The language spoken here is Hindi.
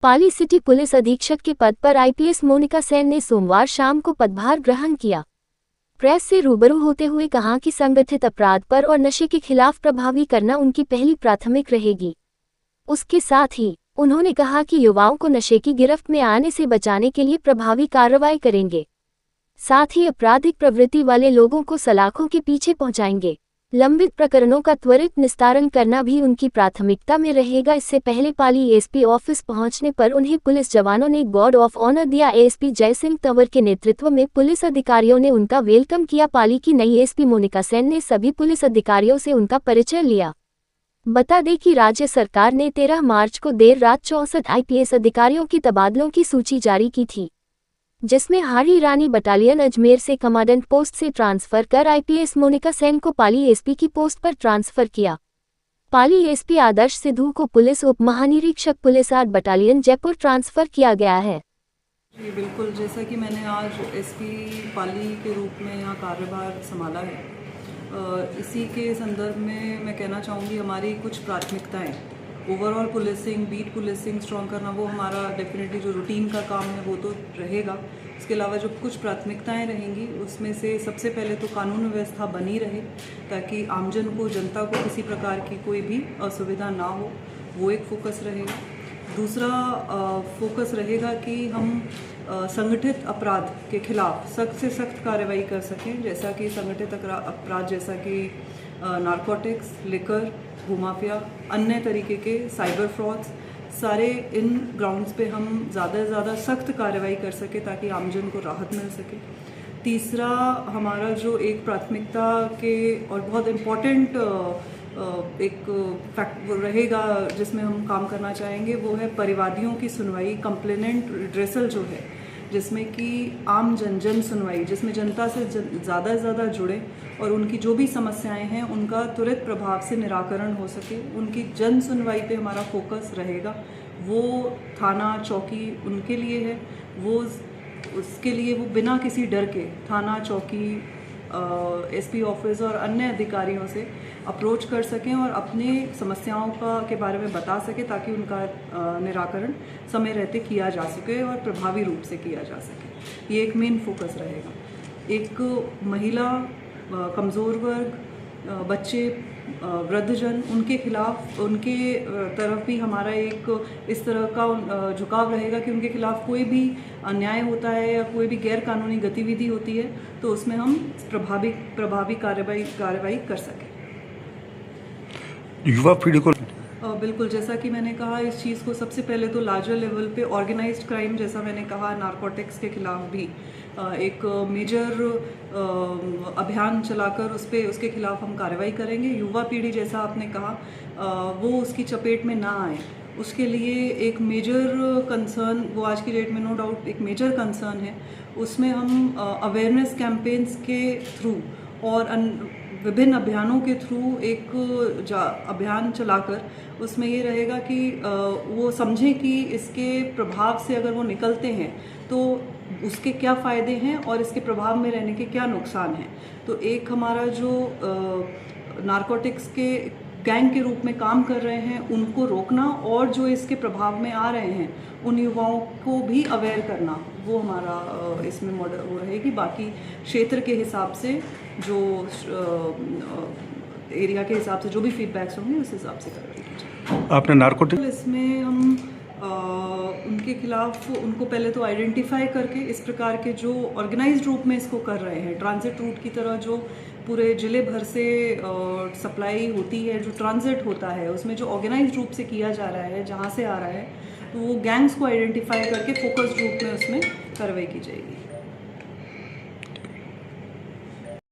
पाली सिटी पुलिस अधीक्षक के पद पर आईपीएस मोनिका सेन ने सोमवार शाम को पदभार ग्रहण किया। प्रेस से रूबरू होते हुए कहा कि संगठित अपराध पर और नशे के खिलाफ प्रभावी करना उनकी पहली प्राथमिक रहेगी। उसके साथ ही उन्होंने कहा कि युवाओं को नशे की गिरफ्त में आने से बचाने के लिए प्रभावी कार्रवाई करेंगे, साथ ही आपराधिक प्रवृत्ति वाले लोगों को सलाखों के पीछे पहुंचाएंगे। लंबित प्रकरणों का त्वरित निस्तारण करना भी उनकी प्राथमिकता में रहेगा। इससे पहले पाली एसपी ऑफिस पहुंचने पर उन्हें पुलिस जवानों ने गार्ड ऑफ ऑनर दिया। एएसपी जयसिंह तंवर के नेतृत्व में पुलिस अधिकारियों ने उनका वेलकम किया। पाली की नई एसपी मोनिका सेन ने सभी पुलिस अधिकारियों से उनका परिचय लिया। बता दें कि राज्य सरकार ने 13 मार्च को देर रात 64 आईपीएस अधिकारियों की तबादलों की सूची जारी की थी, जिसमें हारी रानी बटालियन अजमेर से कमांडेंट पोस्ट से ट्रांसफर कर आईपीएस मोनिका सेन को पाली एसपी की पोस्ट पर ट्रांसफर किया। पाली एसपी आदर्श सिद्धू को पुलिस उप महानिरीक्षक पुलिस 8 बटालियन जयपुर ट्रांसफर किया गया है। जी बिल्कुल, जैसा कि मैंने आज एसपी पाली के रूप में यहाँ कार्यभार संभाला है, इसी के संदर्भ में मैं कहना चाहूँगी हमारी कुछ प्राथमिकताएं, overall policing, beat policing strong करना, वो हमारा डेफिनेटली जो रूटीन का काम है वो तो रहेगा। इसके अलावा जो कुछ प्राथमिकताएं रहेंगी उसमें से सबसे पहले तो कानून व्यवस्था बनी रहे ताकि आमजन को, जनता को किसी प्रकार की कोई भी असुविधा ना हो, वो एक फोकस रहेगा। दूसरा फोकस रहेगा कि हम संगठित अपराध के खिलाफ सख्त से सख्त कार्रवाई कर सकें, जैसा कि संगठित अपराध जैसा कि नारकोटिक्स, लिकर, भूमाफिया, अन्य तरीके के साइबर फ्रॉड्स, सारे इन ग्राउंड्स पे हम ज़्यादा से ज़्यादा सख्त कार्रवाई कर सके ताकि आमजन को राहत मिल सके। तीसरा हमारा जो एक प्राथमिकता के और बहुत इम्पॉर्टेंट एक फैक्ट रहेगा जिसमें हम काम करना चाहेंगे, वो है परिवादियों की सुनवाई, कंप्लेनेंट रिड्रेसल जो है, जिसमें कि आम जन सुनवाई, जिसमें जनता से ज़्यादा से ज़्यादा जुड़े और उनकी जो भी समस्याएं हैं उनका त्वरित प्रभाव से निराकरण हो सके। उनकी जन सुनवाई पे हमारा फोकस रहेगा। वो थाना चौकी उनके लिए है, वो उसके लिए वो बिना किसी डर के थाना चौकी, एसपी ऑफिस और अन्य अधिकारियों से अप्रोच कर सकें और अपने समस्याओं के बारे में बता सकें ताकि उनका निराकरण समय रहते किया जा सके और प्रभावी रूप से किया जा सके। ये एक मेन फोकस रहेगा। एक महिला, कमज़ोर वर्ग, बच्चे, वृद्धजन, उनके खिलाफ, उनके तरफ भी हमारा एक इस तरह का झुकाव रहेगा कि उनके खिलाफ कोई भी अन्याय होता है या कोई भी गैर कानूनी गतिविधि होती है तो उसमें हम प्रभावी कार्रवाई कर सकें। युवा पीढ़ी को बिल्कुल, जैसा कि मैंने कहा, इस चीज़ को सबसे पहले तो लार्जर लेवल पे ऑर्गेनाइज्ड क्राइम, जैसा मैंने कहा, नारकोटिक्स के खिलाफ भी एक मेजर अभियान चलाकर उसके खिलाफ हम कार्रवाई करेंगे। युवा पीढ़ी, जैसा आपने कहा, वो उसकी चपेट में ना आए, उसके लिए एक मेजर कंसर्न, वो आज की डेट में नो डाउट एक मेजर कंसर्न है। उसमें हम अवेयरनेस कैंपेन्स के थ्रू और विभिन्न अभियानों के थ्रू एक अभियान चलाकर उसमें ये रहेगा कि वो समझें कि इसके प्रभाव से अगर वो निकलते हैं तो उसके क्या फ़ायदे हैं और इसके प्रभाव में रहने के क्या नुकसान हैं। तो एक हमारा जो नारकोटिक्स के गैंग के रूप में काम कर रहे हैं उनको रोकना और जो इसके प्रभाव में आ रहे हैं उन युवाओं को भी अवेयर करना, वो हमारा इसमें मॉडल वो रहेगी। बाकी क्षेत्र के हिसाब से, जो एरिया के हिसाब से जो भी फीडबैक्स होंगे उस हिसाब से कार्रवाई कीजिए। आपने नारकोटिक, इसमें हम उनके खिलाफ उनको पहले तो आइडेंटिफाई करके इस प्रकार के जो ऑर्गेनाइज्ड रूप में इसको कर रहे हैं, ट्रांजिट रूट की तरह जो पूरे ज़िले भर से सप्लाई होती है, जो ट्रांजिट होता है, उसमें जो ऑर्गेनाइज्ड रूप से किया जा रहा है, जहाँ से आ रहा है, तो वो गैंग्स को आइडेंटिफाई करके फोकस्ड रूप में उसमें कार्रवाई की जाएगी।